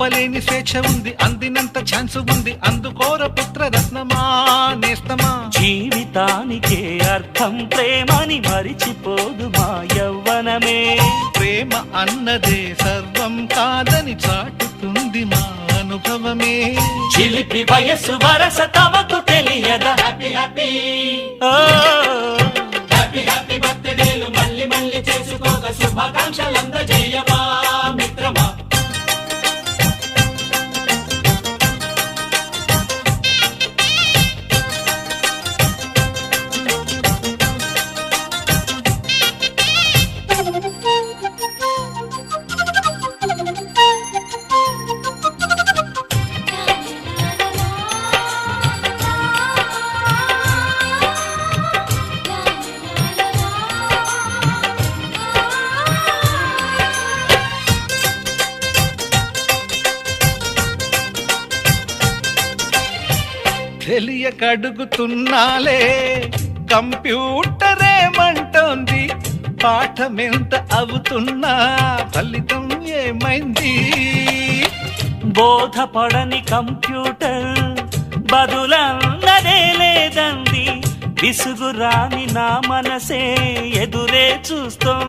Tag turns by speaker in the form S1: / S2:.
S1: ఆపలేని స్వేచ్ఛ ఉంది, అందినంత ఛాన్స్ ఉంది, అందుకోర పుత్ర రత్నమా నేస్తమా.
S2: జీవితానికే అర్థం ప్రేమని మరిచిపోదు మా యవ్వనమే.
S1: ప్రేమ అన్నదే సర్వం కాదని చాటుతుంది మా అనుభవమే.
S2: చిలిపి వయస్సు వరస తమకు తెలియదా. హ్యాపీ హ్యాపీ హ్యాపీ హ్యాపీ బర్త్డేలు మళ్ళీ మళ్ళీ చేసుకోక శుభాకాంక్షలందజేయమా మిత్రమా.
S1: తెలియకడుగుతున్నాలే కంప్యూటరేమంటోంది, పాఠమెంత అవుతున్నా ఫలితం ఏమైంది.
S2: బోధపడని కంప్యూటర్ బదులన్నదే లేదంది, విసుగురాని నా మనసే ఎదురే చూస్తోంది.